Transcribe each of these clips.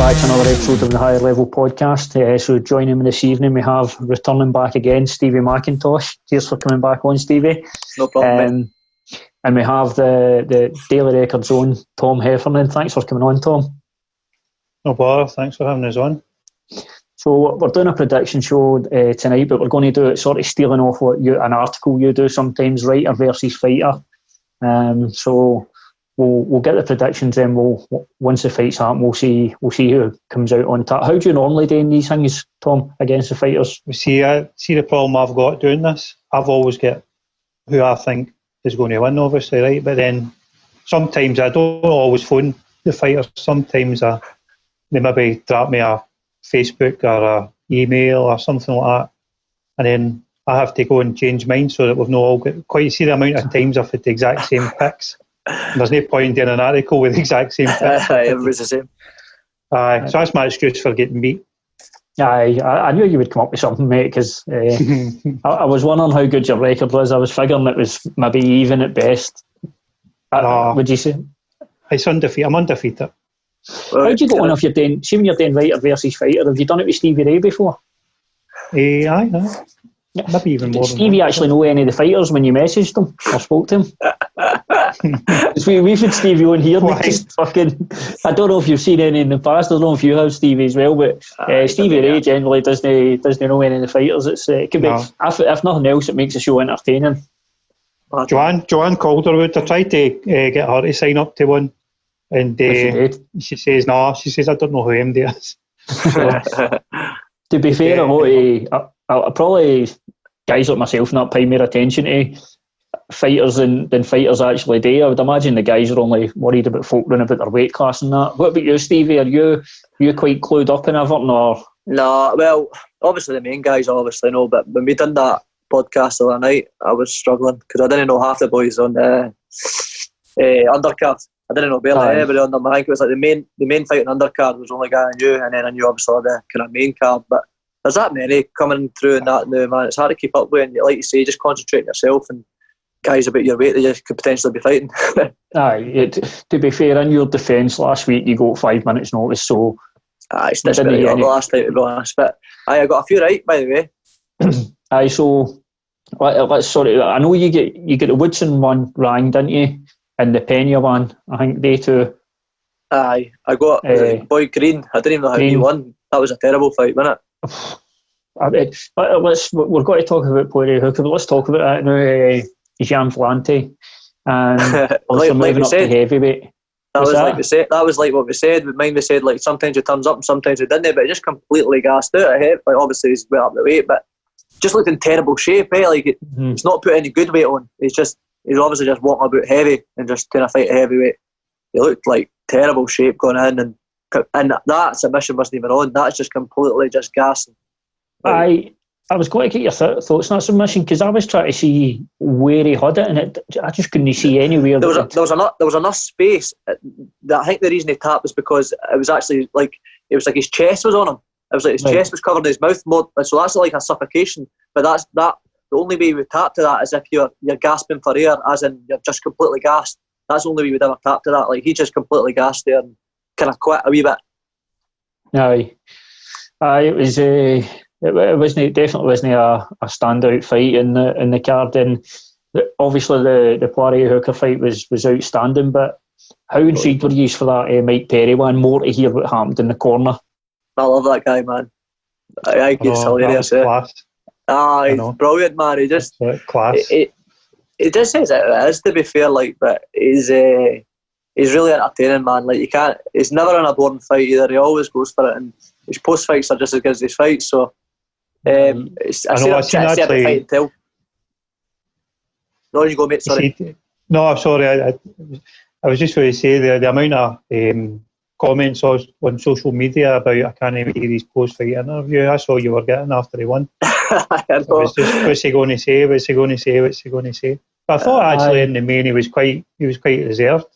back to another episode of the Higher Level podcast. So joining me this evening, we have returning back again, Stevie McIntosh. Cheers for coming back on, Stevie. No problem. And we have the Daily Records own Tom Heffernan. Thanks for coming on, Tom. No bother. Thanks for having us on. So we're doing a prediction show tonight, but we're going to do it sort of stealing off an article you do sometimes, writer versus fighter. So we'll get the predictions, and once the fights happen, we'll see who comes out on top. How do you normally do in these things, Tom, against the fighters? See the problem I've got doing this. I've always got who I think is going to win, obviously, right? But then sometimes I don't always phone the fighters. Sometimes they maybe drop me a Facebook or a email or something like that, and then I have to go and change mine so that we've not all got quite see the amount of times I've had the exact same picks. There's no point in doing an article with the exact same picks. Everybody's the same. So that's my excuse for getting beat. I knew you would come up with something, mate, because I was wondering how good your record was. I was figuring it was maybe even at best. Would you say? It's undefeated. I'm undefeated. How do you go on if you're doing, see when you're doing writer versus fighter? Have you done it with Stevie Ray before? Aye. Maybe even more. Did Stevie actually know any of the fighters when you messaged him or spoke to him? We've had Stevie on here. Just fucking, I don't know if you've seen any in the past. I don't know if you have, Stevie, as well. But Stevie Ray generally doesn't know any of the fighters. It could be, if nothing else, it makes the show entertaining. Joanne Calderwood, I tried to get her to sign up to one, and she says no. She says I don't know who MD is. To be fair, I probably guys like myself not pay more attention to fighters than fighters actually do. I would imagine the guys are only worried about folk running about their weight class and that. What about you, Stevie? Are you quite clued up in everything, or? No, well, obviously the main guys obviously know, but when we done that podcast the other night, I was struggling because I didn't know half the boys on the undercard. I didn't know barely anybody on them. I think it was like the main fight on undercard was only guy I knew, and then I knew obviously the kind of main card, but there's that many coming through in that now, man. It's hard to keep up with, and like you say, just concentrate on yourself, and guys about your weight that you could potentially be fighting. To be fair, in your defence last week, you got 5 minutes notice, so... It's desperate the last time, to be honest, but I got a few right, by the way. So let's sort of... I know you get the Woodson one rang, didn't you? And the Pena one, I think they two... I got Boy Green. I didn't even know how he won. That was a terrible fight, wasn't it? We're going to talk about Poirier Hooker, but let's talk about that now. Jean Vellante and moving up to heavyweight. That was like what we said. With mine, we said like sometimes he turns up and sometimes he didn't, but he just completely gassed out ahead. Like obviously he's way up the weight, but just looked in terrible shape. Like he's not put any good weight on. He's obviously just walking about heavy and just trying to fight a heavyweight. He looked like terrible shape going in, and that submission wasn't even on. That's just completely just gassing. I was going to get your thoughts on that submission because I was trying to see where he had it, and I just couldn't see anywhere. There was enough space. That I think the reason he tapped was because it was actually like his chest was on him. It was like his chest was covered in his mouth more, so that's like a suffocation. But the only way you would tap to that is if you're gasping for air, as in you're just completely gassed. That's the only way you would ever tap to that. Like he just completely gassed there and kind of quit a wee bit. It was. It definitely wasn't a standout fight in the card, and obviously the Poirier Hooker fight was outstanding. But how intrigued were you for that Mike Perry one? More to hear what happened in the corner. I love that guy, man. I think he's hilarious. He's brilliant, man. He just class. He just says it is, to be fair, like, but he's really entertaining, man. Like he's never in a boring fight either. He always goes for it, and his post fights are just as good as his fights. So. I see a fight and tell. No, you go, mate. Sorry. No, sorry. I was just going to say the amount of comments on social media about I can't even hear his post-fight interview. I saw you were getting after he won. I know. It was just, what's he going to say? What's he going to say? What's he going to say? But I thought actually in the main he was quite reserved.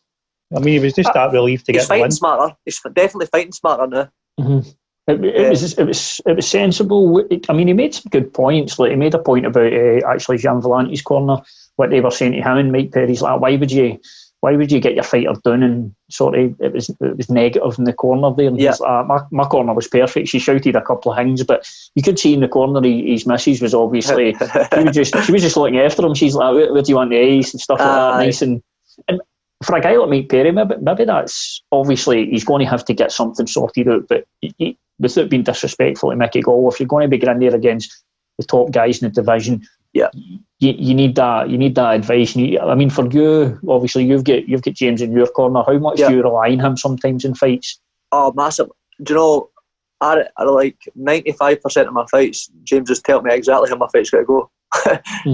I mean, he was just that relieved to get the win. He's fighting smarter. He's definitely fighting smarter now. Mm-hmm. It was sensible. I mean, he made some good points. Like he made a point about actually Jean Vellante's corner, what they were saying to him, and Mike Perry's like, why would you why would you get your fighter down? And sort of it was negative in the corner there. And he's like, my corner was perfect. She shouted a couple of things, but you could see in the corner his missus was obviously she was just looking after him. She's like, where do you want the ice and stuff like that, nice and for a guy like Mike Perry, maybe that's obviously he's going to have to get something sorted out. But without being disrespectful to Mickey Gall, if you're going to be going there against the top guys in the division, you need that advice. I mean, for you, obviously you've got James in your corner. How much do you rely on him sometimes in fights? Oh, massive. Do you know, I like 95% of my fights, James just tells me exactly how my fight's got to go.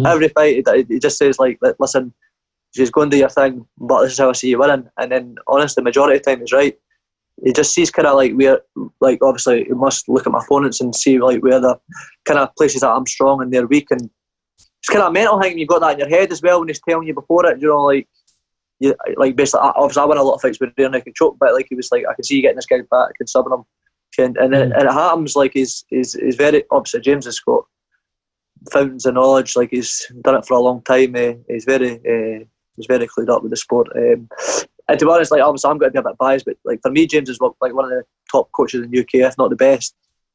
Every fight, he just says like, listen, just go and do your thing, but this is how I see you winning. And then, honestly, the majority of the time he's right. He just sees kind of like where, like, obviously, he must look at my opponents and see like where the kind of places that I'm strong and they're weak. And it's kind of a mental thing. You've got that in your head as well when he's telling you before it. You know, like, basically, obviously, I win a lot of fights with rear naked choke, but like he was like, I can see you getting this guy back, I can sub him, and it happens. Like he's very obviously James has got fountains of knowledge. Like he's done it for a long time. He's very clued up with the sport. And to be honest, like obviously I'm going to be a bit biased, but like for me, James is like one of the top coaches in the UK, if not the best.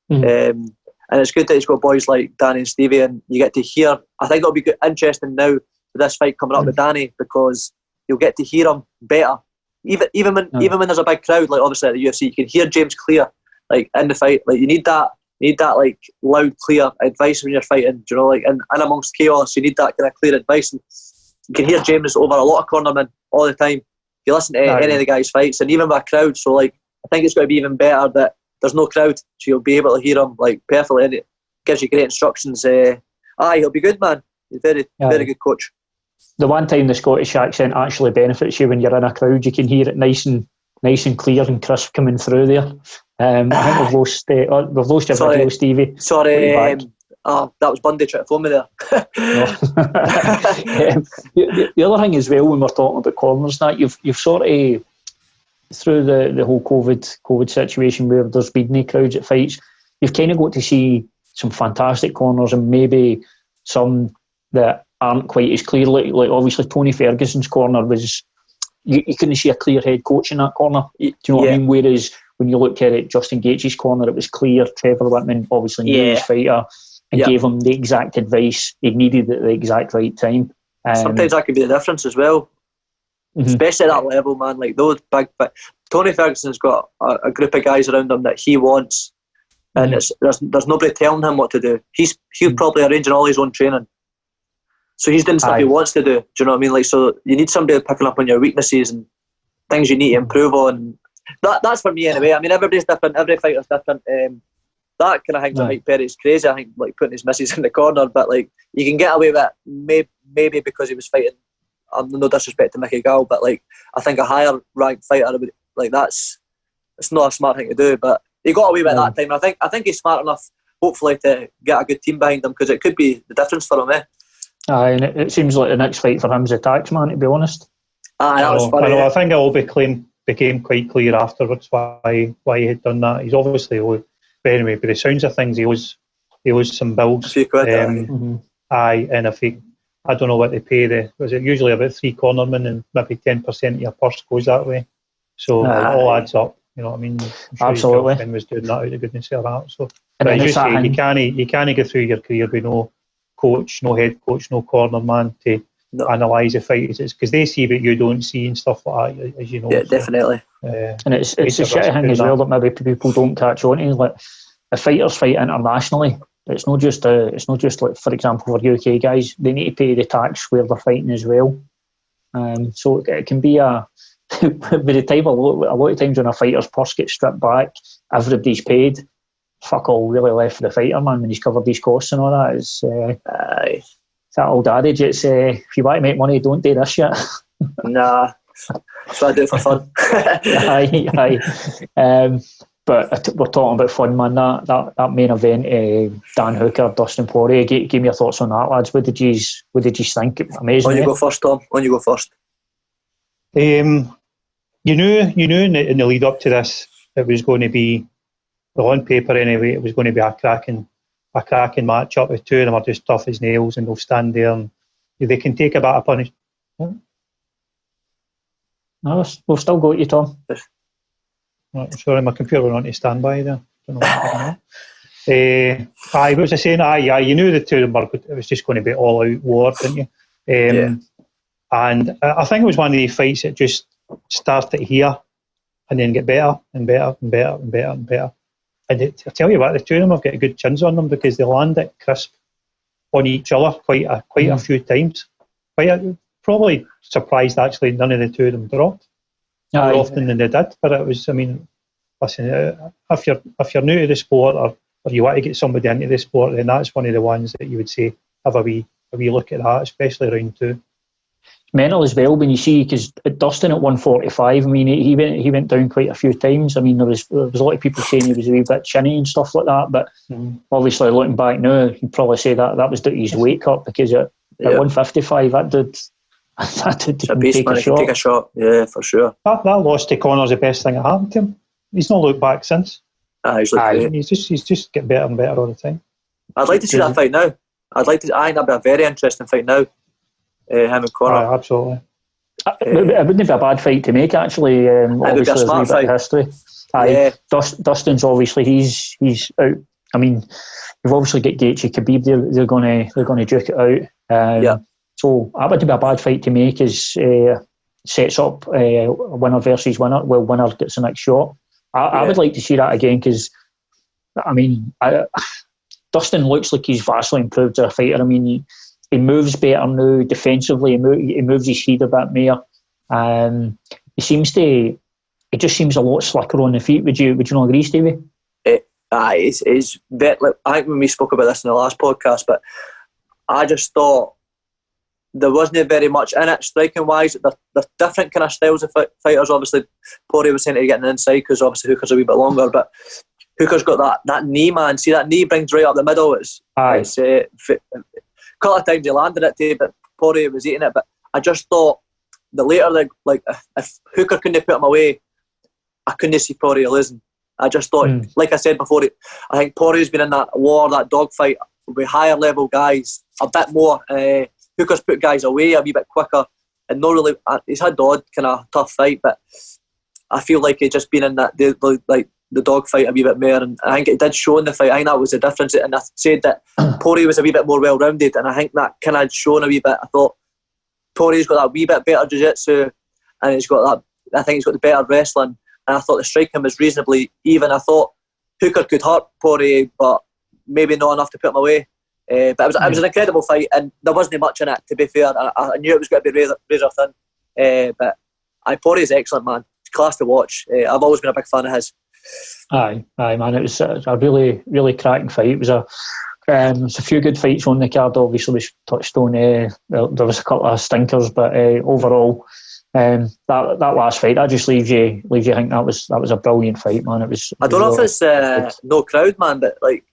And it's good that he's got boys like Danny and Stevie, and you get to hear. I think it'll be interesting now for this fight coming up with Danny, because you'll get to hear him better. Even when there's a big crowd, like obviously at the UFC, you can hear James clear, like in the fight. Like you need that like loud, clear advice when you're fighting. Do you know, like and amongst chaos, you need that kind of clear advice. And you can hear James over a lot of cornermen all the time. You listen to any of the guys' fights, and even with a crowd. So like, I think it's going to be even better that there's no crowd, so you'll be able to hear him like perfectly, and it gives you great instructions. He'll be good, man. He's very good coach. The one time the Scottish accent actually benefits you when you're in a crowd, you can hear it nice and clear and crisp coming through there. I think we've lost your video, Stevie. Sorry, that was Bundy trying to phone me there. The other thing as well, when we're talking about corners, that you've sort of, through the whole COVID situation where there's been no crowds at fights, you've kind of got to see some fantastic corners and maybe some that aren't quite as clear. Like obviously Tony Ferguson's corner was, you couldn't see a clear head coach in that corner. Do you know what I mean? Whereas when you look at it, Justin Gaethje's corner, it was clear. Trevor Whitman obviously knew his fighter and gave him the exact advice he needed at the exact right time. Sometimes that can be the difference as well. Especially at that level, man. Like those big. Tony Ferguson's got a group of guys around him that he wants, and there's nobody telling him what to do. He's probably arranging all his own training, so he's doing stuff he wants to do. Do you know what I mean? Like, so you need somebody picking up on your weaknesses and things you need to improve on. That's for me anyway. I mean, everybody's different. Every fighter's different. That kind of thing with Mike Perry is crazy. I think like putting his missus in the corner, but like you can get away with it maybe because he was fighting. No disrespect to Mickey Gall, but like I think a higher ranked fighter would, like it's not a smart thing to do, but he got away with it that time. And I think he's smart enough, hopefully, to get a good team behind him, because it could be the difference for him. And it seems like the next fight for him's a taxman, to be honest. That was funny. I think it all became quite clear afterwards why he had done that. He's obviously owed, but anyway, by the sounds of things, he owes some bills. A few quid, and if he, I don't know what they pay. Was it usually about 3 cornermen and maybe 10% of your purse goes that way? So it all adds up. You know what I mean? Absolutely. His was doing that out of the goodness of heart. So, but as you say, you can't get through your career with no coach, no head coach, no corner man to analyse the fight. It's because they see what you don't see and stuff like that, as you know. Yeah, definitely. And it's a shitty thing as well that maybe people don't catch on to. Like, if fighters fight internationally, it's not just like, for example, for UK guys, they need to pay the tax where they're fighting as well. So it can be by the time a lot of times when a fighter's purse gets stripped back, everybody's paid. Fuck all really left for the fighter, man, when he's covered these costs and all that. It's that old adage. It's if you want to make money, don't do this shit. Nah, that's what I do it for fun. Aye. But we're talking about fun, man. That main event, Dan Hooker, Dustin Poirier. Give me your thoughts on that, lads. What did you think? Amazing. On you go first, Tom. On you go first. You knew in the lead up to this, it was going to be, well, on paper anyway, it was going to be a cracking match up. The two of them are just tough as nails, and they'll stand there and they can take a bit of punishment. No, we've still got you, Tom. Right, sorry, my computer went on to standby there. Don't know what happened there. What was I saying? You knew the two of them were, it was just going to be all out war, didn't you? And I think it was one of these fights that just started here and then get better and better and better and better and better. And I tell you what, the two of them have got good chins on them because they land it crisp on each other quite a few times. Probably surprised actually none of the two of them dropped more often than they did. But it was, I mean, listen, if you're new to the sport or you want to get somebody into the sport, then that's one of the ones that you would say have a wee look at that, especially round two. Mental as well when you see, because Dustin at 145, I mean, he went down quite a few times. I mean, there was a lot of people saying he was a wee bit chinny and stuff like that, but obviously looking back now, you'd probably say that was his weight cut, because at 155, that did take a shot. Yeah, for sure. That loss to Connor's the best thing that happened to him. He's not looked back since. He's just getting better and better all the time. I'd like to see that fight now. I think that'd be a very interesting fight now. Him and Connor. Absolutely. It wouldn't be a bad fight to make, actually. Obviously, there's a bit of history. Dustin's obviously he's out. I mean, you've obviously got Gaethje, Khabib. They're going to duke it out. So that wouldn't be a bad fight to make. Is sets up winner versus winner. Well, winner gets the next shot. I would like to see that again, because I mean, Dustin looks like he's vastly improved as a fighter. I mean, he moves better now defensively. He moves his head a bit more. He just seems a lot slicker on the feet. Would you not agree, Stevie? I think when we spoke about this in the last podcast, but I just thought there wasn't very much in it striking wise. They're different kind of styles of fighters. Obviously, Poirier was saying to get an inside because obviously Hooker's a wee bit longer, but Hooker's got that knee, man. See, that knee brings right up the middle. It's a couple of times he landed it too, but Poirier was eating it. But I just thought the later, like if Hooker couldn't put him away, I couldn't see Poirier losing. I just thought, like I said before, I think Poirier's been in that war, that dogfight with higher level guys a bit more. Hooker's put guys away a wee bit quicker, and not really. He's had the odd kind of tough fight, but I feel like he's just been in that the dogfight a wee bit more, and I think it did show in the fight. I think that was the difference, and I said that Poirier was a wee bit more well-rounded, and I think that kind of shown a wee bit. I thought Poirier's got that wee bit better jiu-jitsu, and he's got that. I think he's got the better wrestling, and I thought the striking was reasonably even. I thought Hooker could hurt Poirier, but maybe not enough to put him away. But it was an incredible fight, and there wasn't much in it, to be fair. I knew it was going to be razor thin, but Poirier's excellent, man. It's class to watch. I've always been a big fan of his. Aye, man. It was a really, really cracking fight. It was a few good fights on the card. Obviously, we touched on. There was a couple of stinkers, but overall, that last fight, that just leaves you think that was a brilliant fight, man. It was. I don't know if it's no crowd, man, but like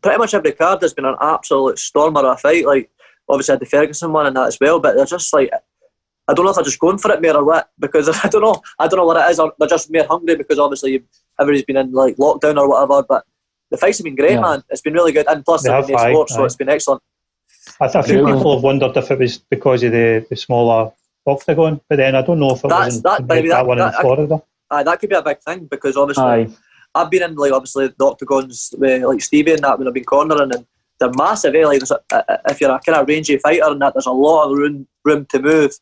pretty much every card has been an absolute stormer of a fight. Like obviously had the Ferguson one and that as well, but they're just like, I don't know if they're just going for it more or what, because I don't know what it is, or they're just more hungry because obviously everybody's been in like lockdown or whatever. But the fights have been great, man. It's been really good, and plus they've been sports, so it's been excellent. I few people have wondered if it was because of the smaller octagon, but then I don't know if it was that one in Florida. That could be a big thing, because obviously I've been in like obviously the octagons with like Stevie and that when I've been cornering, and they're massive. Like if you're a kind of rangy fighter and that, there's a lot of room to move,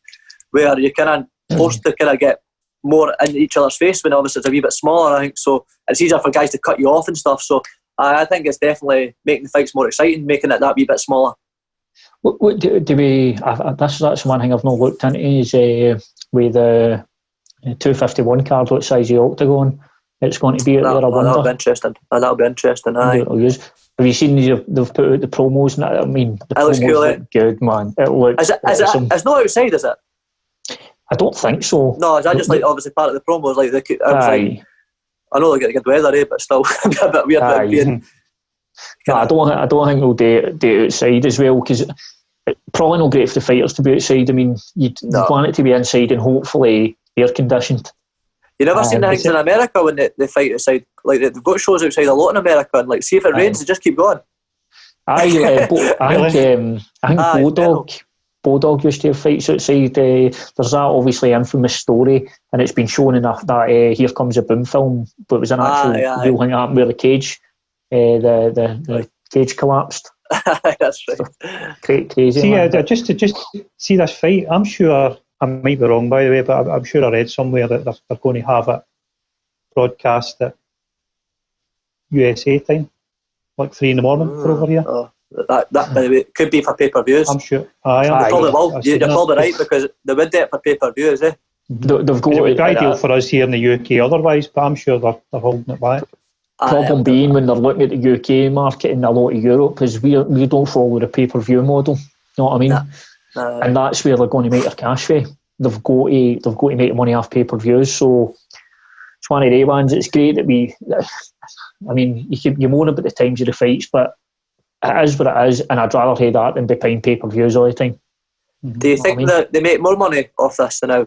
where you're kind of forced to kind of get more in each other's face when obviously it's a wee bit smaller, I think. So it's easier for guys to cut you off and stuff. So I think it's definitely making the fights more exciting, making it that wee bit smaller. What do we? That's one thing I've not looked into is with the 251 card, what size the octagon it's going to be out there. I wonder. That'll be interesting. That'll be interesting. Aye. Have you seen they've put out the promos? And I mean, the promos look good, man. It looks. It's not outside, is it? I don't think so. No, is that just like obviously part of the promos? Like I know they get good weather, but still a bit weird. No, I don't think they'll do it outside as well, because it's probably not great for the fighters to be outside. I mean, you'd want it to be inside and hopefully air conditioned. You never seen the things in America when they fight outside? Like they've got shows outside a lot in America, and like see if it rains, they just keep going. I think Bulldog. Bulldog used to have fights outside. There's that obviously infamous story, and it's been shown in that Here Comes the Boom film, but it was an actual real thing that happened where the cage, the cage collapsed. That's right. So, crazy. See, just to see this fight, I'm sure, I might be wrong by the way, but I'm sure I read somewhere that they're going to have it broadcast at USA time, like 3 in the morning for over here. That by the way, could be for pay-per-views. I'm sure. Probably will. You're probably right, because they would do it for pay-per-views, eh? They've got it would be ideal for us here in the UK otherwise, but I'm sure they're holding it back. Problem being, when they're looking at the UK market and a lot of Europe, is we don't follow the pay-per-view model. You know what I mean? And that's where they're going to make their cash for. They've got to make money off pay-per-views. So it's one of the ones. It's great that you moan about the times of the fights, but it is what it is, and I'd rather hear that than be paying pay-per-views all the time. Do you think that they make more money off this than now?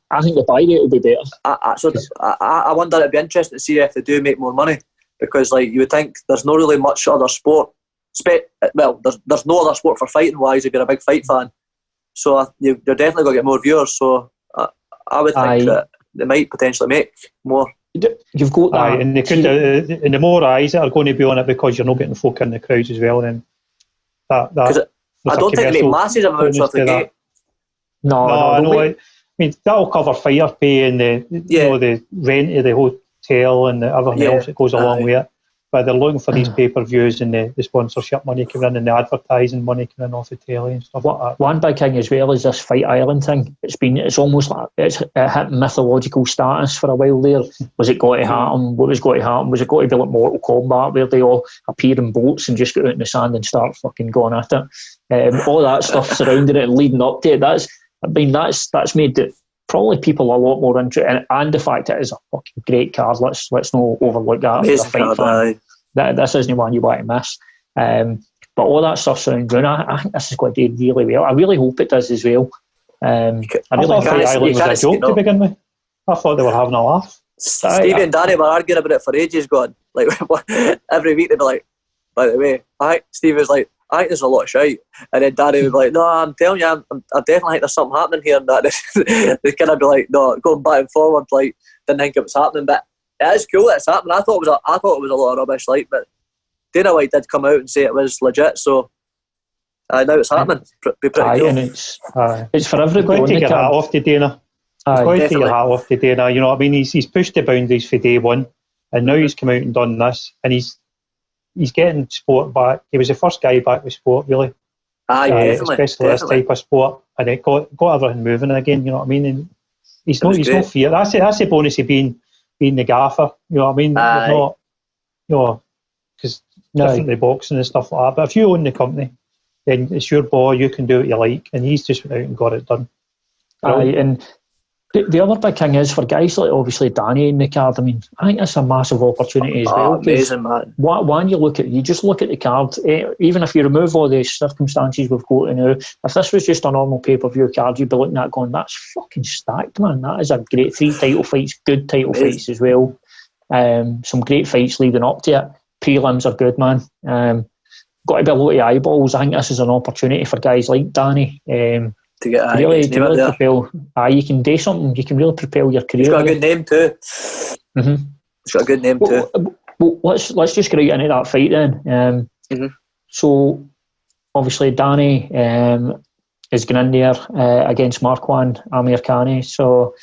I think the buy rate will be better. I wonder, it'd be interesting to see if they do make more money, because like you would think there's not really much other sport. There's no other sport for fighting wise if you're a big fight fan. So you're definitely going to get more viewers. So I would think that they might potentially make more. You've got that, and they could, and the more eyes that are going to be on it, because you're not getting folk in the crowds as well. Then I don't think they make massive amounts of the gate. No. I mean, that'll cover fighter pay and the rent of the hotel and everything else that goes along with it. But they're looking for these pay-per-views and the sponsorship money coming in and the advertising money coming in off the telly and stuff like that. One big thing as well is this Fight Island thing. It's almost like it hit mythological status for a while there. Was it going to happen? What was going to happen? Was it going to be like Mortal Kombat, where they all appear in boats and just get out in the sand and start fucking going at it? All that stuff surrounding it and leading up to it. That's made it probably people a lot more interested, and the fact that it is a fucking great card. Let's not overlook that. This isn't one you want to miss. But all that stuff surrounding, I think this is going to do really well. I really hope it does as well. I thought Island was a joke to begin with. I thought they were having a laugh. Stevie and Danny were arguing about it for ages. Like every week they'd be like, by the way, Stevie was like, I think there's a lot of shite. And then Danny would be like, no, I'm telling you, I definitely think there's something happening here. And that they kind of be like, no, going back and forward, like, didn't think it was happening. But it is cool that it's happening. I thought it was a lot of rubbish, like, but Dana White did come out and say it was legit. So now it's happening. Be pretty cool. And it's for everybody. He's going to take your hat off to Dana. He's going to take your hat off to Dana. You know what I mean? He's pushed the boundaries for day one, and now he's come out and done this, and he's getting sport back. He was the first guy back with sport, really. Especially this type of sport, and it got everything moving again. You know what I mean? And he's no fear. That's the bonus of being the gaffer. You know what I mean? Not, because different than boxing and stuff like that. But if you own the company, then it's your ball. You can do what you like, and he's just went out and got it done. And the other big thing is for guys like obviously Danny in the card. I mean, I think that's a massive opportunity as well. Amazing, man. When you just look at the card, even if you remove all the circumstances we've got now, if this was just a normal pay-per-view card, you'd be looking at it going, that's fucking stacked, man. That is a great 3 title fights, good title fights as well. Some great fights leading up to it. Prelims are good, man. Got to be a lot of eyeballs. I think this is an opportunity for guys like Danny. To get really propel. You can do something. You can really propel your career. He's got a good name too. Mm-hmm. He's got a good name too. Well, let's just get right into that fight then. So obviously Danny is going in there against Makwan Amirkhani. So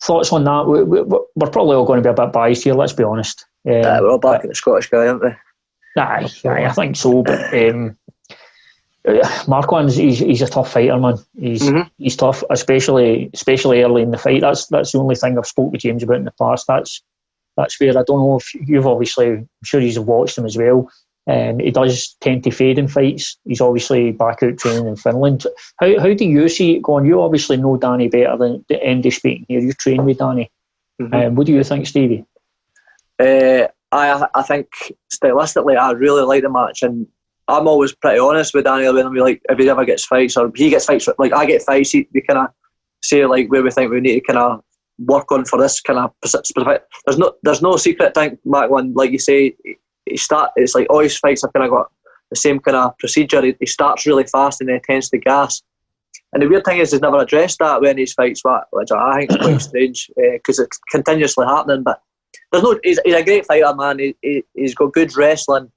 thoughts on that? We're probably all going to be a bit biased here. Let's be honest. We're all back in the Scottish guy, aren't we? I think so. But Marquand's he's a tough fighter, man. He's tough, especially early in the fight. That's the only thing I've spoke to James about in the past. That's where I don't know if you've obviously, I'm sure you've watched him as well. He does tend to fade in fights. He's obviously back out training in Finland. How do you see it going? You obviously know Danny better than the English speaking here. You train with Danny. What do you think, Stevie? I think stylistically I really like the match, and I'm always pretty honest with Danny when I'm like, if he ever gets fights or he gets fights, like I get fights, we kind of say like where we think we need to kind of work on for this kind of specific. There's no secret thing, Mac. One like you say, it's like all his fights have kind of got the same kind of procedure. He starts really fast and then tends to gas. And the weird thing is he's never addressed that when he's fights, which I think is quite strange because it's continuously happening. But he's a great fighter, man. He's got good wrestling.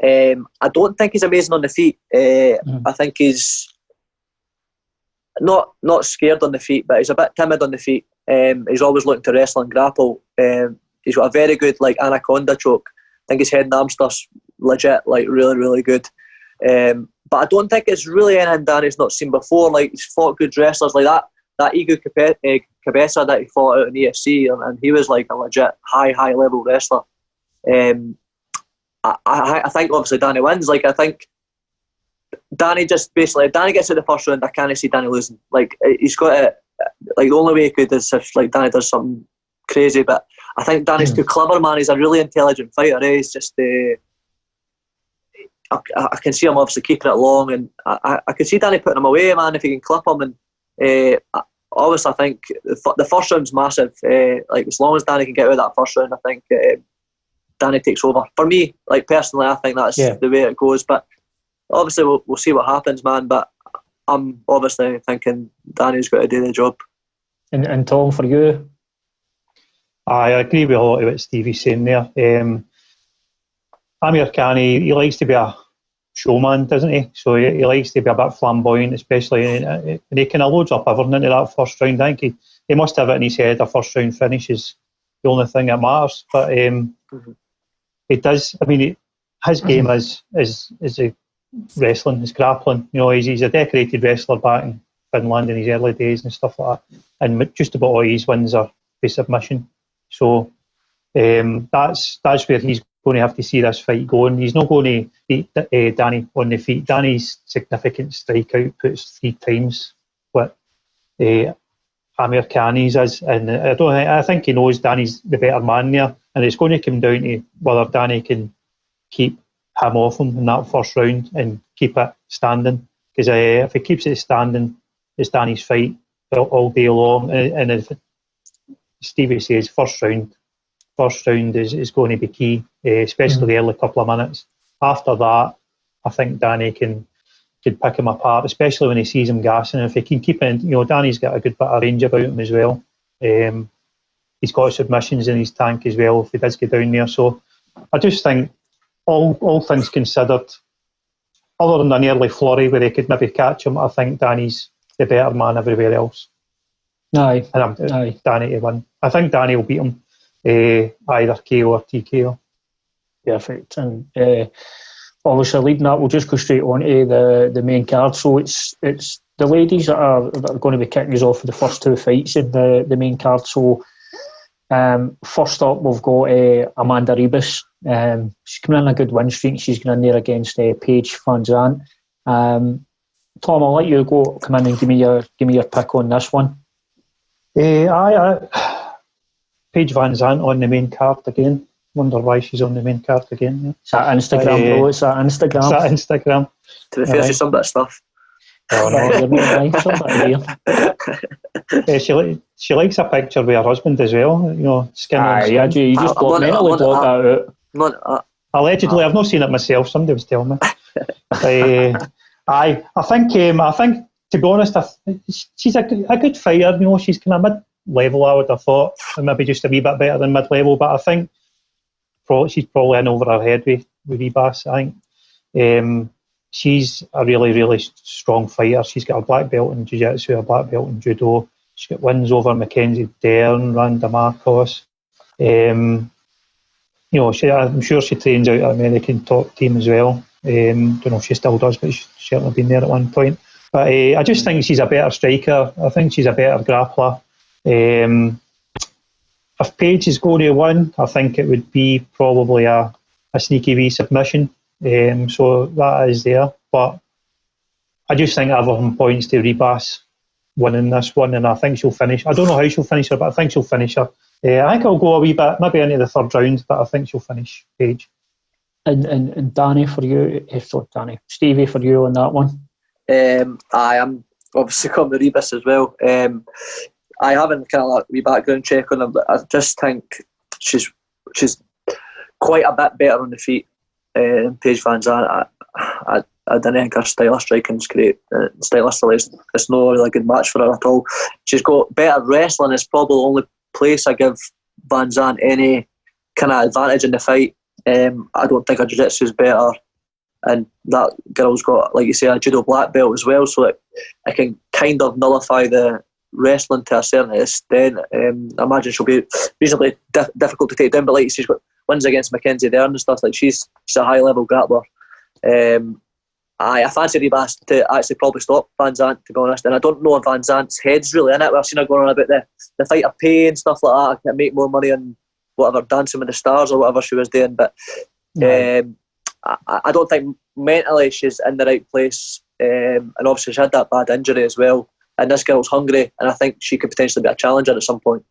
I don't think he's amazing on the feet. I think he's not scared on the feet, but he's a bit timid on the feet. He's always looking to wrestle and grapple. He's got a very good anaconda choke. I think his head and arm stuff's legit, really, really good. But I don't think it's really anything Danny's not seen before. He's fought good wrestlers like that. That Ego Cabeza that he fought out in EFC, and he was a legit high level wrestler. I think obviously Danny wins. I think Danny just basically, if Danny gets to the first round, I can't see Danny losing. He's got it. The only way he could is if Danny does something crazy. But I think Danny's too clever, man. He's a really intelligent fighter. He's just I can see him obviously keeping it long, and I can see Danny putting him away, man, if he can clip him. And obviously, I think the first round's massive. As long as Danny can get out of that first round, I think Danny takes over. For me, personally, I think that's the way it goes. But obviously, we'll see what happens, man. But I'm obviously thinking Danny's got to do the job. And Tom, for you? I agree with a lot of what Stevie's saying there. Amirkhani, he likes to be a showman, doesn't he? So he likes to be a bit flamboyant, especially, and he kind of loads up everything into that first round. I think he must have it in his head, a first round finish is the only thing that matters. But it does, his game is a wrestling, his grappling. He's a decorated wrestler back in Finland in his early days and stuff like that. And just about all his wins are by submission. So that's where he's going to have to see this fight going. He's not going to beat Danny on the feet. Danny's significant strike output's 3 times what Amirkhani's is, and I think he knows Danny's the better man there, and it's going to come down to whether Danny can keep him off him in that first round and keep it standing. Because if he keeps it standing, it's Danny's fight all day long. And if Stevie says first round is going to be key, especially the early couple of minutes. After that, I think Danny could pick him apart, especially when he sees him gassing. If he can keep it, Danny's got a good bit of range about him as well. He's got submissions in his tank as well if he does get down there. So I just think, all things considered, other than an early flurry where they could maybe catch him, I think Danny's the better man everywhere else. Aye. And I'm Danny to win. I think Danny will beat him. Either KO or TKO. Perfect. And obviously leading that, we'll just go straight on to the main card. So it's the ladies that are going to be kicking us off for the first 2 fights in the main card. So first up, we've got Amanda Ribas. She's coming in a good win streak. She's going in there against Paige Van Zandt. Tom, I'll let you come in and give me your pick on this one. Paige Van Zandt on the main card again. Wonder why she's on the main card again. Yeah. It's that Instagram, bro. It's that Instagram. To be fair, she's some bit of stuff. Oh, no, you're not right. She likes a picture with her husband as well. Skin. You just mentally block that out. Allegedly, I've not seen it myself. Somebody was telling me. I think to be honest, she's a good fighter. She's kind of mid-level, I would have thought, and maybe just a wee bit better than mid-level. But I think she's probably in over her head with Ribas. I think she's a really, really strong fighter. She's got a black belt in jiu-jitsu, a black belt in judo. She's got wins over Mackenzie Dern, Randa Marcos. I'm sure she trains out at American top team as well. Don't know if she still does, but she's certainly been there at one point. But I just think she's a better striker. I think she's a better grappler. If Paige is going to win, I think it would be probably a sneaky wee submission. So that is there. But I just think everything points to Ribas winning this one, and I think she'll finish. I don't know how she'll finish her, but I think she'll finish her. I think I'll go a wee bit, maybe into the third round, but I think she'll finish Paige. And Danny, for you, Stevie, for you on that one? I am obviously coming to Ribas as well. I haven't kind of like wee background check on her, but I just think she's quite a bit better on the feet than Paige Van Zandt. I don't think her style of striking's great. Stylistically, it's not a really good match for her at all. She's got better wrestling. It's probably the only place I give Van Zandt any kind of advantage in the fight. I don't think her jiu-jitsu is better, and that girl's got, like you say, a judo black belt as well, so it can kind of nullify the wrestling to a certain extent. I imagine she'll be reasonably difficult to take down, but like she's got wins against Mackenzie Dern and stuff. Like she's a high level grappler. I fancy Ribas to actually probably stop Van Zandt, to be honest, and I don't know if Van Zandt's head's really in it. I've seen her going on about the fight of pay and stuff like that. I can make more money on whatever, Dancing with the Stars or whatever she was doing, but I don't think mentally she's in the right place, and obviously she had that bad injury as well, and this girl's hungry, and I think she could potentially be a challenger at some point.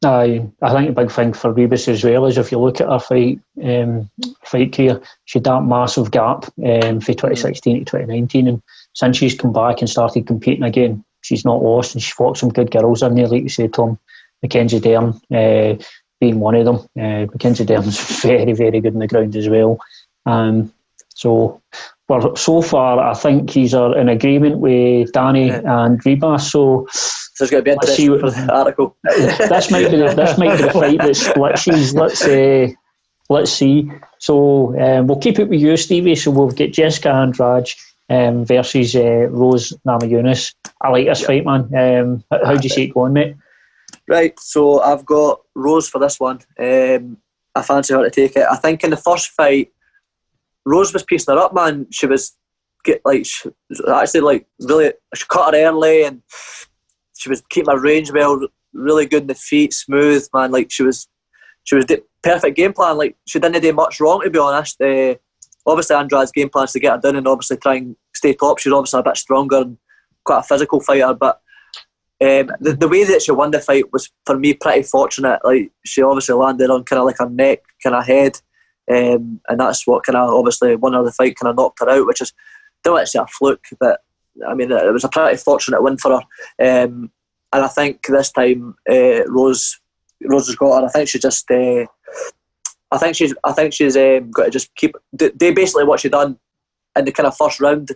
I think the big thing for Ribas as well is if you look at her fight career, she had that massive gap from 2016 to 2019, and since she's come back and started competing again, she's not lost, and she's fought some good girls in there, like you said, Tom. Mackenzie Dern being one of them. Mackenzie Dern's very, very good on the ground as well. So far, I think he's in agreement with Danny and Ribas. So it's going to be interesting for the article. This might be the fight that splits these. Let's see. So we'll keep it with you, Stevie. So we'll get Jessica Andrade versus Rose Namajunas. I like this fight, man. How do you see it going, mate? Right, so I've got Rose for this one. I fancy her to take it. I think in the first fight, Rose was piecing her up, man. She was really, she cut her early, and she was keeping her range well, really good in the feet, smooth, man. Like she was the perfect game plan. Like she didn't do much wrong, to be honest. Obviously Andrade's game plan is to get her down and obviously try and stay top. She's obviously a bit stronger and quite a physical fighter, but the way that she won the fight was, for me, pretty fortunate. Like she obviously landed on kind of like her neck, kind of head, and that's what kind of obviously won her the fight, kind of knocked her out, which is, don't want to say a fluke, but I mean it was a pretty fortunate win for her. And I think this time Rose has got her. I think she just I think she's got to just keep do basically what she done in the kind of first round,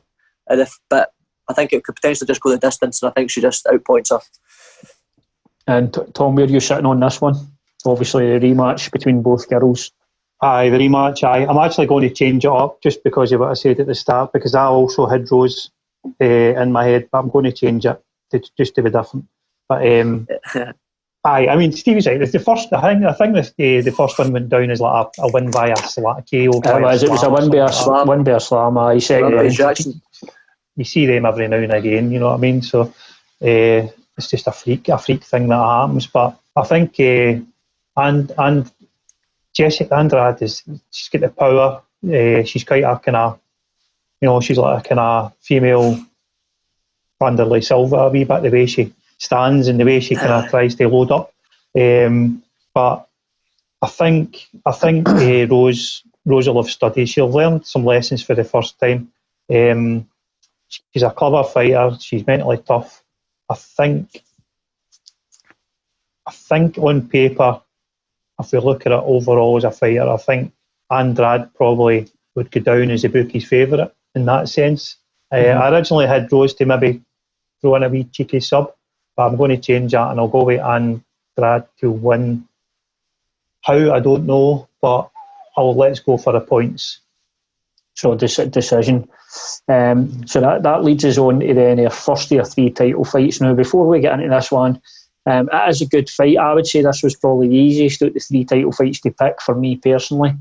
but I think it could potentially just go the distance, and I think she just outpoints her. And Tom, where are you sitting on this one? Obviously a rematch between both girls. Aye, the rematch. I'm actually going to change it up just because of what I said at the start, because I also had Rose in my head, but I'm going to change it just to be different. But aye, I mean, Stevie's right. It's the first. I think the first one went down as like a win by a KO. It was a win by a slam. Aye, Jackson. You see them every now and again, you know what I mean? So it's just a freak thing that happens. But I think and Jessica Andrade she's got the power. She's quite a kind of, you know, she's like a kind of female Wanderlei Silva a wee bit, the way she stands and the way she kind of tries to load up. But I think Rose will have studied. She'll learn some lessons for the first time. She's a clever fighter. She's mentally tough. I think on paper, if we look at it overall as a fighter, I think Andrade probably would go down as the bookie's favourite in that sense. I originally had Rose to maybe throw in a wee cheeky sub, but I'm going to change that and I'll go with Andrade to win. How, I don't know, but let's go for the points. So decision. So that leads us on to then our first of our 3 title fights. Now, before we get into this one, it is a good fight. I would say this was probably the easiest out of the 3 title fights to pick for me personally.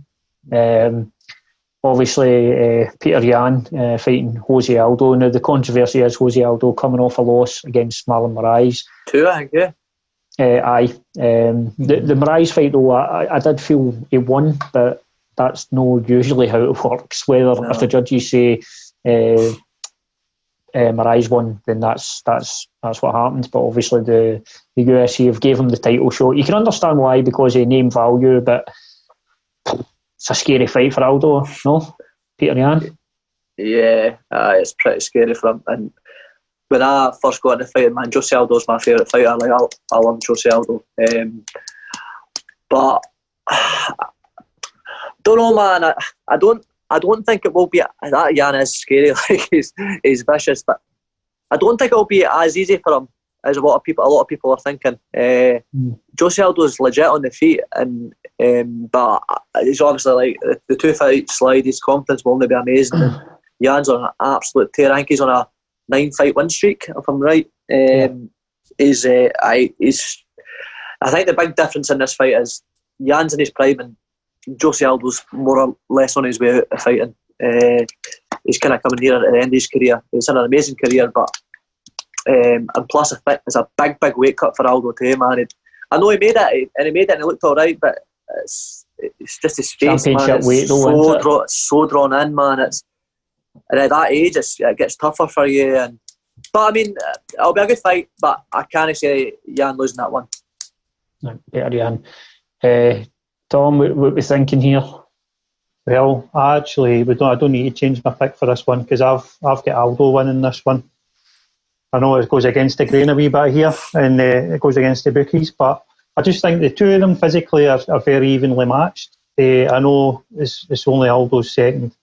Obviously, Peter Yan fighting Jose Aldo. Now, the controversy is Jose Aldo coming off a loss against Marlon Moraes. 2, I think, yeah. Aye. The Moraes fight, though, I did feel he won, but that's not usually how it works. Whether if the judges say Moraes won, then that's what happens. But obviously the UFC have gave him the title shot. You can understand why, because of name value, but it's a scary fight for Aldo, no? Peter Yan? Yeah, it's pretty scary for him. And when I first got into fighting, man, Jose Aldo's my favourite fighter. Like I love Jose Aldo. But don't know, man. I I don't think it will be. That Jan is scary, like he's vicious, but I don't think it will be as easy for him as a lot of people are thinking. Jose Aldo's legit on the feet, and but he's obviously like the 2 fight slide. His confidence will only be amazing. And Jan's on an absolute tear. I think he's on a 9-fight win streak, if I'm right. He's I think the big difference in this fight is Jan's in his prime and Jose Aldo's more or less on his way out of fighting. He's kind of coming here at the end of his career. He's had an amazing career, but and plus it's a big weight cut for Aldo too, man. I know he made it and he looked alright, but it's just his face, man. It's weight, though, so drawn in, man. And at that age, it gets tougher for you. But I mean, it'll be a good fight, but I can't say Jan losing that one. No, better Jan. Tom, what are we thinking here? Well, I don't need to change my pick for this one because I've got Aldo winning this one. I know it goes against the grain a wee bit here and it goes against the bookies, but I just think the two of them physically are very evenly matched. I know it's only Aldo's second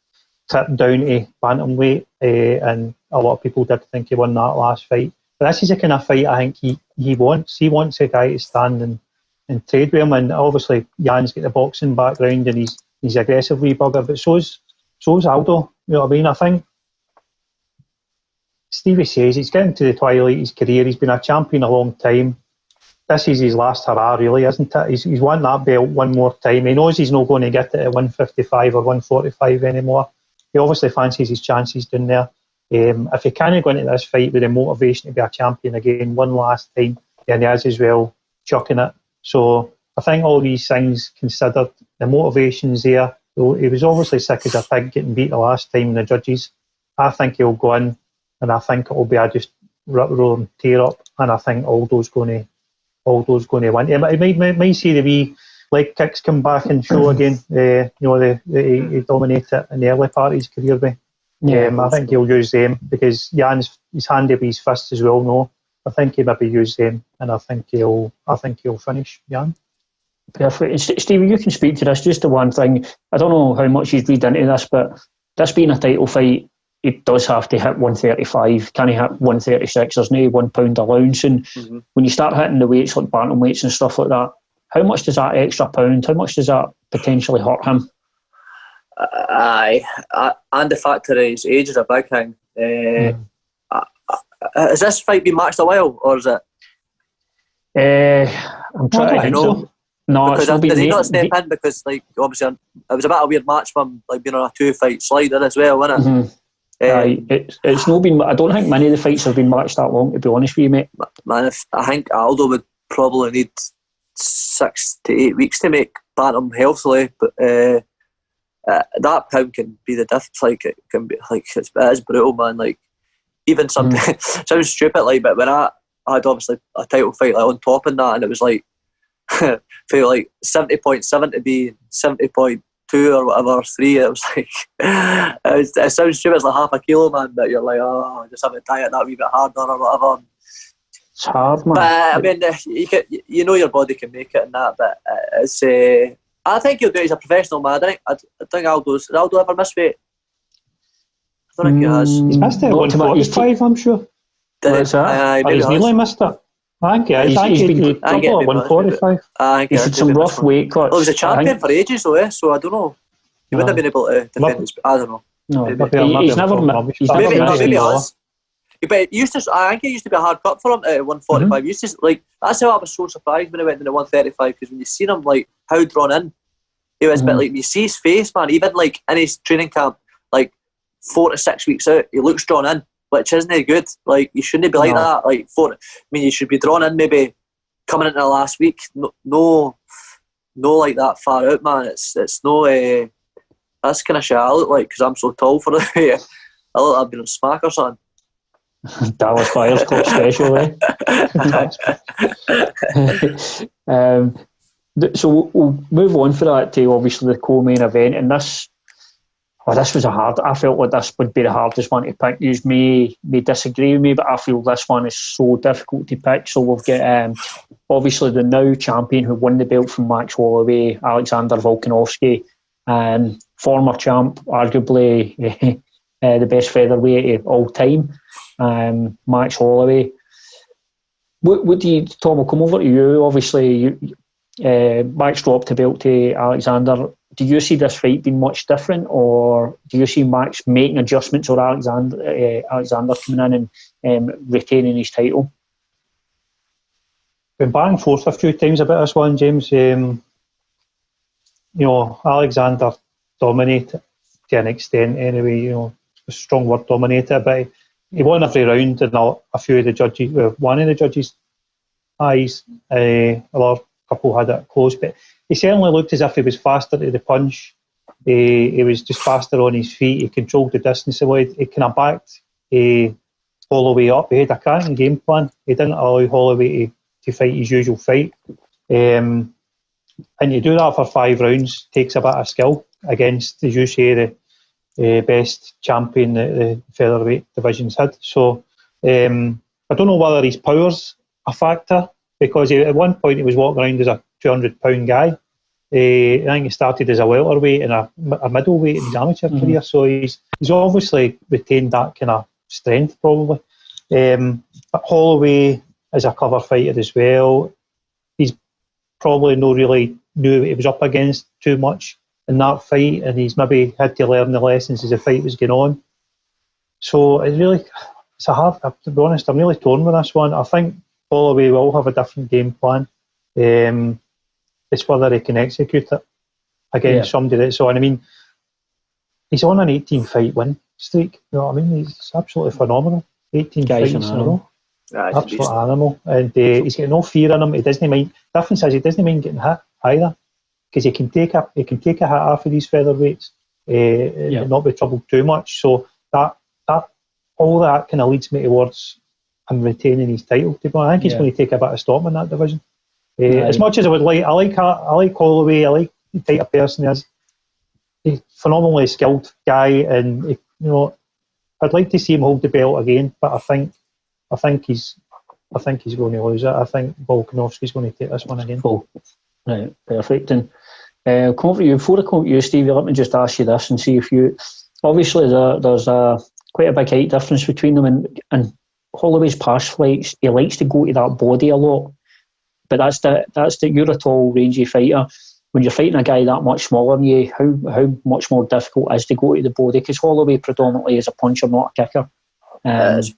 trip down to bantamweight, and a lot of people did think he won that last fight. But this is the kind of fight I think he wants. He wants a guy to stand and trade with him, and obviously Jan's got the boxing background and he's aggressive wee bugger, but so's Aldo. You know what I mean? I think Stevie says he's getting to the twilight of his career. He's been a champion a long time. This is his last hurrah, really, isn't it? He's won that belt one more time. He knows he's not going to get it at 155 or 145 anymore. He obviously fancies his chances down there. If he can't go into this fight with the motivation to be a champion again one last time, then he is as well chucking it. So I think all these things considered, the motivation's there. He was obviously sick as a pig getting beat the last time in the judges. I think he'll go in, and I think it'll be a just roll and tear up, and I think Aldo's going to win. He might see the wee leg kicks come back and show again. He dominated in the early part of his career. I think he'll use them because he's handy with his fists as well. No, I think he maybe use them, and I think he'll finish Jan. Perfect. Stevie, you can speak to this. Just the one thing, I don't know how much he's read into this, but this being a title fight, he does have to hit 135. Can he hit 136? There's no £1 allowance. And when you start hitting the weights like bantamweights and stuff like that, how much does that extra pound, how much does that potentially hurt him? And the factor is age is a big thing. Has this fight been matched a while, or is it? I'm trying to know. No, because did he not step in? Because like obviously it was a bit of a weird match for him, like being on a 2-fight slider as well, wasn't it? It's not been. I don't think many of the fights have been matched that long, to be honest with you, mate. Man, I think Aldo would probably need 6 to 8 weeks to make bantam healthily, but that pound can be the difference. Like it can be, like it is brutal, man. Like even sometimes sounds stupid, like, but when I had obviously a title fight like on top of that, and it was like for like 70.7 to be 70.2 or whatever 3, it was like it sounds stupid. It's like half a kilo, man. But you're like, oh, just have to diet that a wee bit harder or whatever. It's hard, man. But I mean, you know your body can make it and that, but it's. I think he'll do it. He's a professional, man. I think Aldo ever missed weight? I don't think he has. He's missed it at 145, I'm sure. He's nearly missed it. I think he's been at 145. He's had some rough weight cuts. Well, he was a champion for ages, though, so I don't know. He wouldn't have been able to defend his... I don't know. No, he's never maybe he has. But I think it used to be a hard cut for him at 145. Used to, like, that's how I was so surprised when he went into 135, because when you seen him, like, how drawn in he was, but like you see his face, man, even like in his training camp, like 4 to 6 weeks out, he looks drawn in, which isn't good. Like, you shouldn't be like that. Like, you should be drawn in maybe coming into the last week. No, like that far out, man. It's no. That's kind of shit I look like, because I'm so tall for it. I look like I've been on smack or something. Dallas Fires Club special, eh? So we'll move on for that to obviously the co-main event, and this was I felt like this would be the hardest one to pick. You may disagree with me, but I feel this one is so difficult to pick. So we've got obviously the now champion who won the belt from Max Holloway, Alexander Volkanovski, former champ, arguably the best featherweight of all time, Max Holloway. What do you, Tom, will come over to you. Obviously, Max dropped the belt to Alexander. Do you see this fight being much different, or do you see Max making adjustments, or Alexander coming in and retaining his title? Been back and forth a few times about this one, James. Alexander dominated to an extent anyway, a strong word, dominated, but he won every round in a few of the judges, one of the judges' eyes. Another couple had it close, but he certainly looked as if he was faster to the punch. He was just faster on his feet. He controlled the distance away. He kind of backed Holloway up. He had a cracking game plan. He didn't allow Holloway to fight his usual fight. And you do that for 5 rounds takes a bit of skill against, as you say, the best champion that the featherweight division's had. So I don't know whether his power's a factor, because at one point he was walking around as a 200-pound guy. I think he started as a welterweight and a middleweight in his amateur career, so he's obviously retained that kind of strength probably. But Holloway is a clever fighter as well. He's probably not really knew what he was up against too much in that fight, and he's maybe had to learn the lessons as the fight was going on. So it's a hard, to be honest, I'm really torn with this one. I think Holloway will have a different game plan. It's whether he can execute it against somebody that's on. I mean, he's on an 18-fight win streak. You know what I mean? He's absolutely phenomenal. 18 fights in a row. Absolute animal. And he's got no fear in him. He doesn't mind. Difference is he doesn't mind getting hit either, because he can take a hit off of these featherweights and not be troubled too much. So that all that kind of leads me towards him retaining his title. I think he's going to take a bit of storm in that division. As much as I would like Holloway, I like the type of person he is. He's a phenomenally skilled guy, and I'd like to see him hold the belt again. But I think he's going to lose it. I think Volkanovski's going to take this one again. Cool. Right, perfect. And come over to you. Before I come over to you, Stevie, let me just ask you this and see if you. Obviously, there's quite a big height difference between them, and Holloway's past fights, he likes to go to that body a lot. But that's the you're a tall, rangy fighter. When you're fighting a guy that much smaller than you, how much more difficult is to go to the body? Because Holloway predominantly is a puncher, not a kicker. It's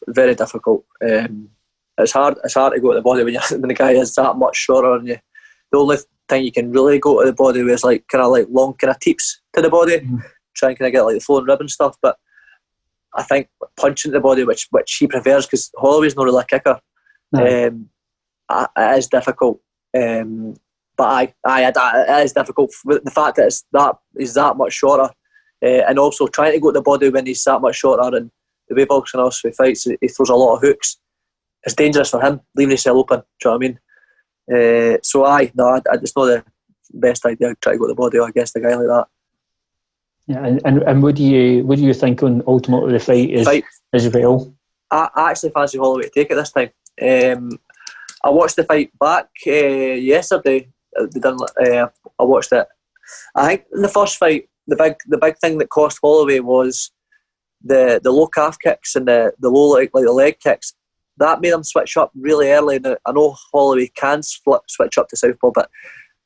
very difficult. It's hard to go to the body when the guy is that much shorter than you. The only thing you can really go to the body with is like long kind of teeps to the body, try and kind of get like the flowing rib and stuff. But I think punching to the body, which he prefers, because Holloway's not really a kicker. No. It is difficult, but it is difficult. The fact that he's that much shorter, and also trying to go to the body when he's that much shorter, and the way Volkanovski fights, he throws a lot of hooks. It's dangerous for him, leaving himself open. Do you know what I mean? It's not the best idea to try to go to the body against a guy like that. Yeah, and what do you think on ultimately the fight is as well? I actually fancy Holloway to take it this time. I watched the fight back yesterday. I watched it. I think in the first fight, the big thing that cost Holloway was the low calf kicks and the low like the leg kicks. That made him switch up really early. Now, I know Holloway can switch up to southpaw, but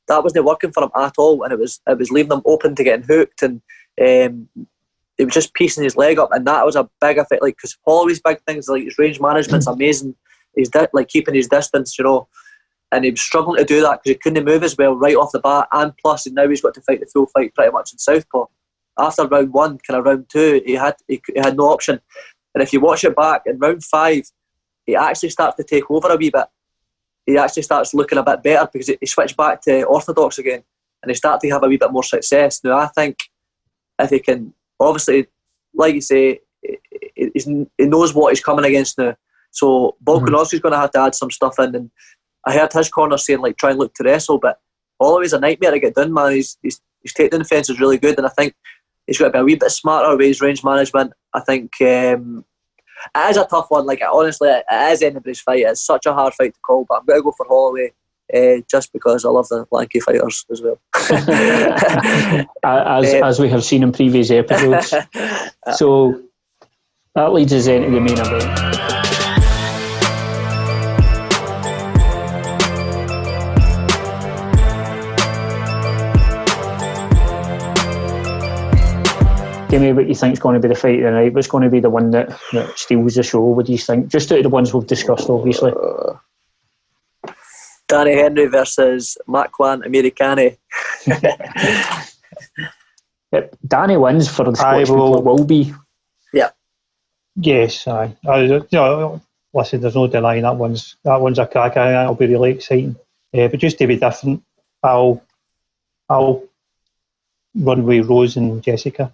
that wasn't working for him at all, and it was leaving him open to getting hooked, and he was just piecing his leg up, and that was a big effect. Like, because Holloway's big things, like his range management's amazing. He's like keeping his distance, and he was struggling to do that because he couldn't move as well right off the bat, and plus now he's got to fight the full fight pretty much in southpaw. After round 1, kind of round 2, he had no option, and if you watch it back in round 5, he actually starts to take over a wee bit. He actually starts looking a bit better because he switched back to orthodox again, and he started to have a wee bit more success. Now I think if he can, obviously, like you say, he knows what he's coming against now. So Volkanovski's going to have to add some stuff in, and I heard his corner saying like try and look to wrestle, but Holloway's a nightmare to get done, man. His takedown defence is really good, and I think he's got to be a wee bit smarter with his range management. I think it is a tough one. Like honestly, it is anybody's fight. It's such a hard fight to call, but I'm going to go for Holloway. just because I love the lanky fighters as well. as we have seen in previous episodes. So that leads us into the main event. Give me what you think is going to be the fight tonight. What's going to be the one that steals the show? What do you think? Just out of the ones we've discussed, obviously. Danny Henry versus Makwan Amirkhani. Yep. Danny wins for the Scottish people. It will be. Yeah. Yes, aye. Listen, there's no denying that one's a crack. I think that'll be really exciting. But just to be different, I'll run with Rose and Jessica.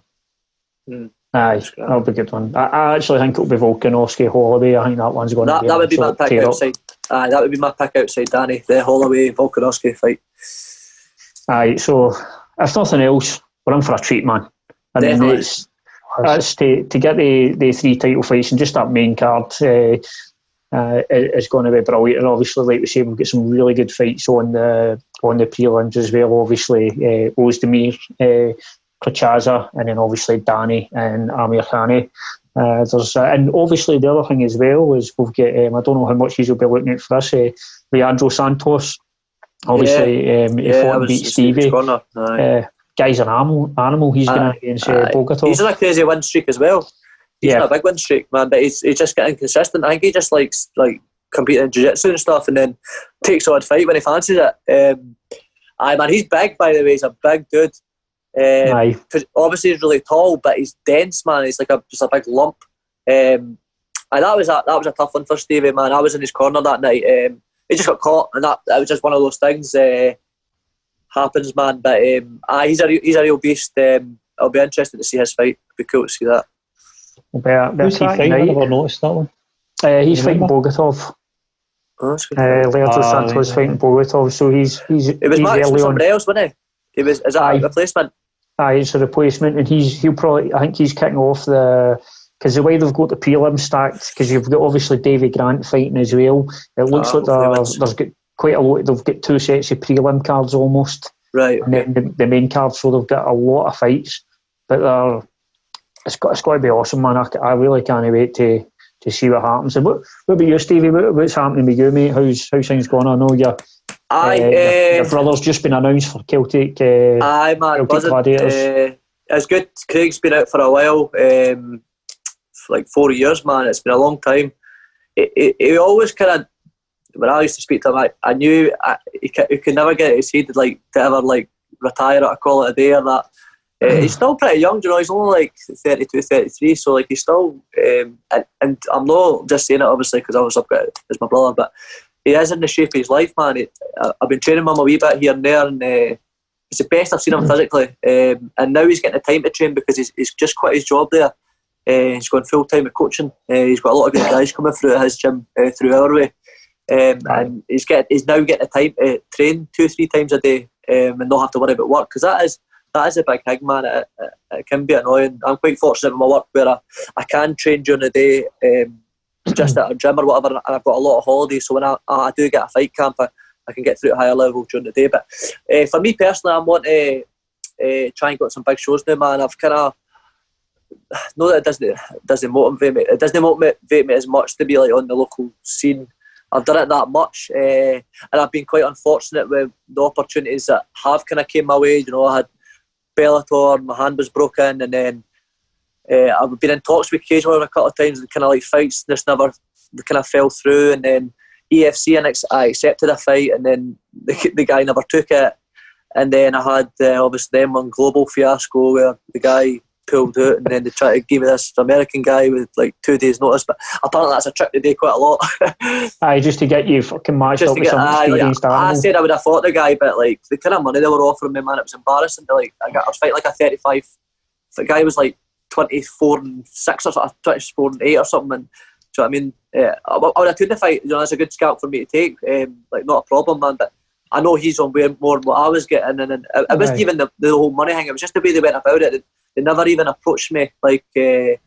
Aye, that'll be a good one. I actually think it'll be Volkanovski Holloway. I think that one's going to be. That would be my pick outside. Aye, that would be my pick outside Danny. The Holloway Volkanovski fight. Aye, so if nothing else, we're in for a treat, man. I mean, it's to get the 3 title fights and just that main card is going to be brilliant. And obviously, like we say, we've got some really good fights on the prelims as well. Obviously, Ozdemir, Prochaska, and then obviously Danny and Amirkhani. And obviously the other thing as well is we've got, I don't know how much you'll be looking at for this, Leandro Santos. Obviously, he fought and beat Stevie. Guy's an animal. He's going against Bogatov. He's on a crazy win streak as well. He's on a big win streak, man, but he's just getting consistent. I think he just likes competing in jiu-jitsu and stuff, and then takes on a fight when he fancies it. Man, he's big, by the way. He's a big dude. Obviously he's really tall, but he's dense, man. He's just a big lump. And that was a tough one for Stevie, man. I was in his corner that night. He just got caught, and that was just one of those things. Happens, man. But he's a real beast. I'll be interested to see his fight. It'd be cool to see that. Who's he fighting? I never noticed that one. He's fighting Bogatov. Leandro Santos fighting Bogatov. So he's it was matched with somebody else, wasn't he? Is that a replacement? It's a replacement, and he'll probably. I think he's kicking off because the way they've got the prelim stacked, because you've got obviously Davy Grant fighting as well. It looks like there's got quite a lot. They've got 2 sets of prelim cards almost, right? And then the main card, so they've got a lot of fights. But it's got to be awesome, man. I really can't wait to see what happens. And what about you, Stevie? What's happening with you, mate? How's things going? I know you're. Your brother's just been announced for Celtic. Man, Celtic Gladiators. It's good. Craig's been out for a while, for 4 years, man. It's been a long time. He always kind of, when I used to speak to him, I knew he could never get his head to ever retire or call it a day or that. He's still pretty young, you know. He's only 32, 33, so he's still. And I'm not just saying it obviously because I've got it as my brother, but. He is in the shape of his life, man. I've been training him a wee bit here and there, and it's the best I've seen him physically. And now he's getting the time to train because he's just quit his job there. He's going full time with coaching. He's got a lot of good guys coming through his gym through our way, and he's now getting the time to train 2-3 times a day and not have to worry about work, because that is a big thing, man. It can be annoying. I'm quite fortunate in my work where I can train during the day. Just at a gym or whatever, and I've got a lot of holidays, so when I do get a fight camp, I can get through at a higher level during the day. But for me personally, I'm wanting to try and get some big shows now, man. I've kind of know that it doesn't motivate me. It doesn't motivate me as much to be on the local scene. I've done it that much, and I've been quite unfortunate with the opportunities that have kind of came my way. You know, I had Bellator, my hand was broken, and then I've been in talks with Cage Warrior a couple of times and kind of fights just never kind of fell through, and then EFC, and I accepted a fight, and then the guy never took it, and then I had obviously them on Global Fiasco where the guy pulled out, and then they tried to give me this American guy with 2 days notice, but apparently that's a trick they do quite a lot. Just to get you fucking matched up with some experienced animal. I said I would have fought the guy, but the kind of money they were offering me, man, it was embarrassing. I was fighting a 35, the guy was 24-6 or something, 24-8 or something, and do you know what I mean? I would have taken the fight, you know, that's a good scalp for me to take, not a problem, man, but I know he's on way more than what I was getting, and it wasn't even the whole money thing, it was just the way they went about it. They never even approached me, they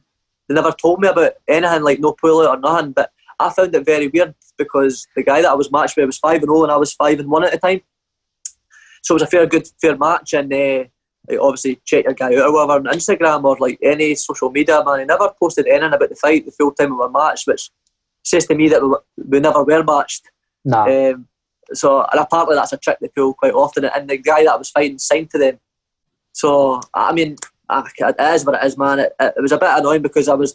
never told me about anything, no pull out or nothing, but I found it very weird because the guy that I was matched with was 5-0 and I was 5-1 at the time. So it was a fair match, and like, obviously check your guy out or whatever on Instagram or like any social media, man. He never posted anything about the fight the full time of our match, which says to me that we never were matched. Nah. So, and apparently that's a trick they pull quite often, and the guy that I was fighting signed to them. So, I mean, it is what it is, man. It was a bit annoying because out of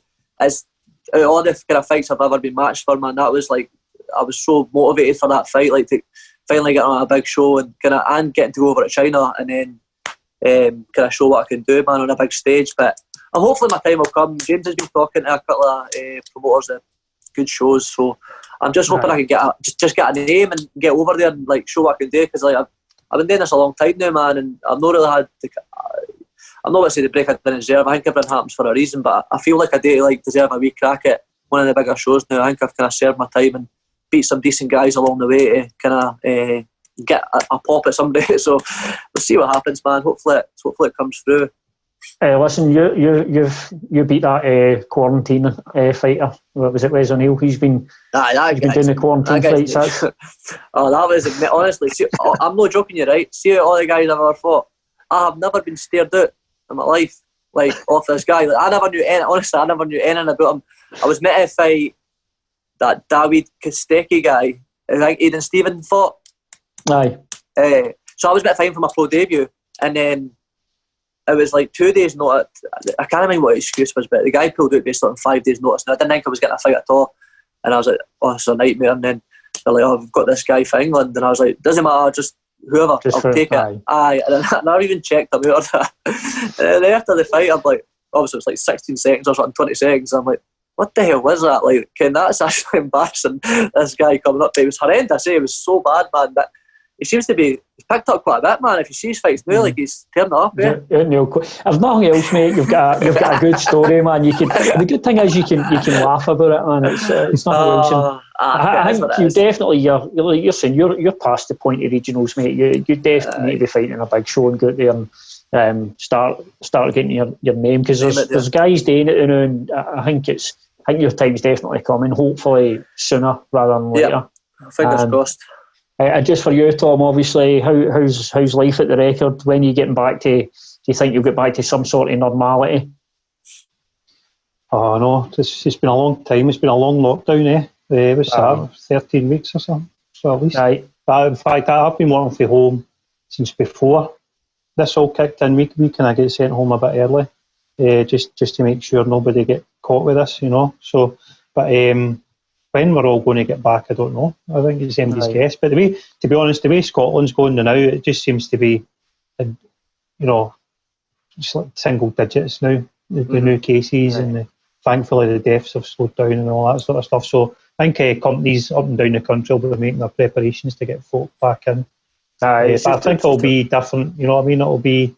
all the kind of fights I've ever been matched for, man, that was like, I was so motivated for that fight, like to finally get on a big show and getting to go over to China and then kind of show what I can do, man, on a big stage. But hopefully my time will come. James has been talking to a couple of promoters at good shows, so I'm just hoping I can just get a name and get over there and like show what I can do, because like I've been doing this a long time now, man, and I've not really had I'm not going to say the break I didn't deserve. I think everything happens for a reason, but I feel like I do like deserve a wee crack at one of the bigger shows now. I think I've kind of served my time and beat some decent guys along the way to kind of get a pop at somebody. So we'll see what happens, man. Hopefully it comes through. Listen, you beat that quarantine fighter. What was it, Wes O'Neill? He's been doing the quarantine fights. That was honestly. See, I'm not joking you, right? See all the guys I've ever fought. I have never been stared out in my life, like off this guy. Like, I never knew anything about him. I was meant to fight that David Kostecki guy. I think Aidan Stephen fought. Aye. So I was meant to fight him for my pro debut, and then it was like 2 days notice. I can't remember what his excuse was, but the guy pulled out based on 5 days notice. And I didn't think I was getting a fight at all, and I was like, oh, it's a nightmare. And then they're like, oh, we've got this guy for England, and I was like, doesn't matter, just whoever, I'll take it. Aye. And I never even checked him out. And after the fight, I'm like, obviously it was like 16 seconds or something, 20 seconds. I'm like, what the hell was that? Like, that's actually embarrassing. This guy coming up, it was horrendous. It was so bad, man. But he seems to be picked up quite a bit, man. If you see his fights now, like he's turned up. Yeah. If nothing else, mate, you've got a good story, man. The good thing is you can laugh about it, man. It's not else. I think you definitely you're saying you're past the point of regionals, mate. You definitely need to be fighting a big show and go out there and start getting your name, because there's guys doing it, and I think your time's definitely coming. Hopefully sooner rather than later. Yeah, fingers crossed. Just for you, Tom, obviously, how's life at the Record? When are you getting back to? Do you think you'll get back to some sort of normality? Oh no, it's been a long time. It's been a long lockdown. It was 13 weeks or something. So at least. Right. In fact, I've been working from home since before this all kicked in. We kind of get sent home a bit early, just to make sure nobody get caught with this, you know. So, but when we're all going to get back, I don't know. I think it's anybody's guess. But to be honest, the way Scotland's going now, it just seems to be, just like single digits now. The new cases, and thankfully the deaths have slowed down and all that sort of stuff. So I think companies up and down the country will be making their preparations to get folk back in. But I think it'll be different. You know what I mean? It'll be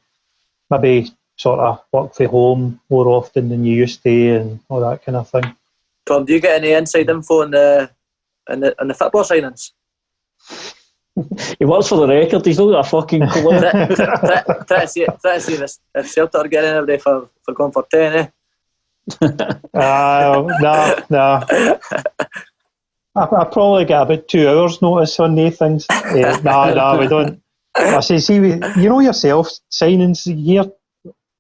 maybe sort of work from home more often than you used to, and all that kind of thing. Tom, do you get any inside info on the football signings? He works for the Record. He's not got a fucking clue. Try to see if Celtic are getting anybody for going for 10, No. I probably get about 2 hours notice on these things. No, we don't. I say, you know yourself, signings, you hear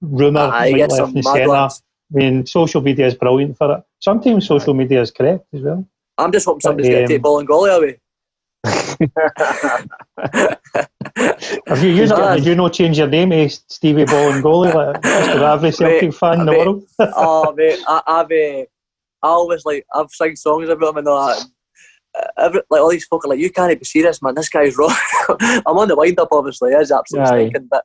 rumours right left and centre. I mean, social media is brilliant for it. Sometimes social media is correct as well. I'm just hoping somebody's going to take ball and goalie away. Did you not change your name to Stevie Ball and Goalie like every Celtic fan in the world? Oh mate, I always I've sung songs about him and all that. All these folk are like, you can't be serious, man. This guy's wrong. I'm on the wind up, obviously. It's absolutely stinking, but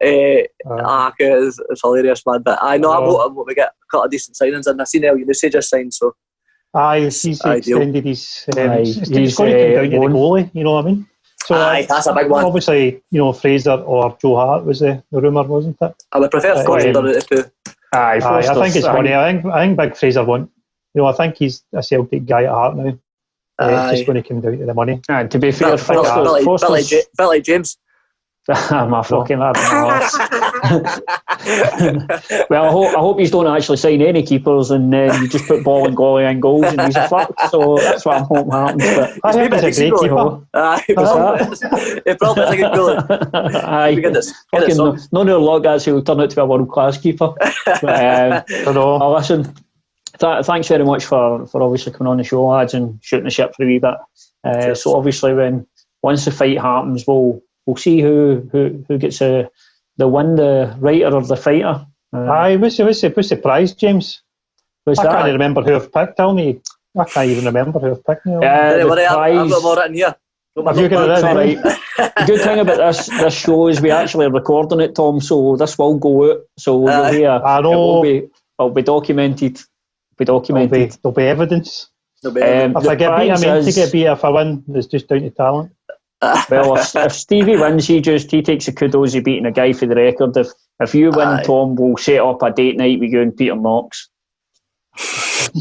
it's hilarious, man. But I know I'm hoping we get a couple of decent signings, and I seen El Yunusi just signed, so. He's extended his. He's going to come down to the goalie. You know what I mean? So that's a big one. Obviously, Fraser or Joe Hart was the rumour, wasn't it? I would prefer Fraser out of the two. I think it's funny. I think Big Fraser won't. I think he's a Celtic guy at heart now. It's just going to come down to the money. And to be fair, Billy James. My fucking lad. Well, I hope you don't actually sign any keepers and then you just put ball and goalie and goals and he's a fuck. So that's what I'm hoping happens. But I heard he's a great keeper. He probably is a good goalie. Aye. None of the lot guys who will turn out to be a world-class keeper. But, listen, thanks very much for obviously coming on the show, lads, and shooting the shit for a wee bit. So obviously once the fight happens, we'll see who gets the win, the writer or the fighter. Aye, what's the prize, James? I can't remember who I've picked. Tell me. I can't even remember who I've picked now. I've got more written here. Have you got it right? The good thing about this show is we actually are recording it, Tom, so this will go out. So you'll hear, I know. It'll be documented. There'll be evidence. If I get beat, I mean to get beat. If I win, it's just down to talent. Well, if Stevie wins, he takes the kudos of beating a guy for the record. If you win, Tom, we'll set up a date night with you and Peter Knox.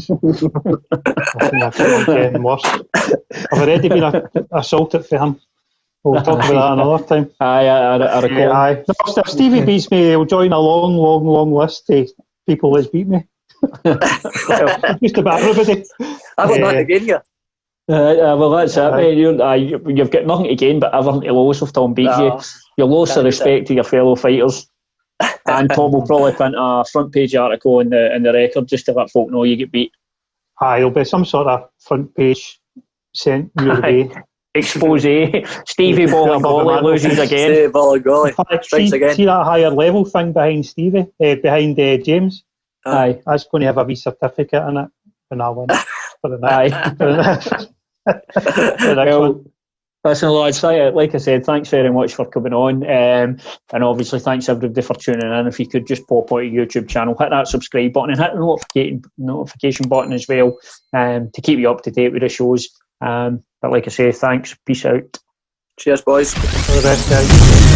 I'm getting worse. I've already been assaulted for him. We'll talk about that another time. I recall. Aye. If Stevie beats me, he'll join a long list of people that's beat me. Just about everybody. I've got nothing again here. Well, that's it, mate. You've got nothing to gain but everything to lose if Tom beats you. You lose the respect to your fellow fighters. And Tom will probably print a front page article in the record just to let folk know you get beat. Aye, there'll be some sort of front page sent your way. Expose. Stevie ball and goalie loses again. Stevie ball and goalie strikes again. See that higher level thing behind Stevie, behind James? Aye. That's going to have a wee certificate in it when I win. Aye. Well, listen, lads, like I said, thanks very much for coming on, and obviously thanks everybody for tuning in. If you could just pop out a YouTube channel, hit that subscribe button and hit the notification button as well, to keep you up to date with the shows. But like I say, thanks, peace out. Cheers, boys. All the best, guys.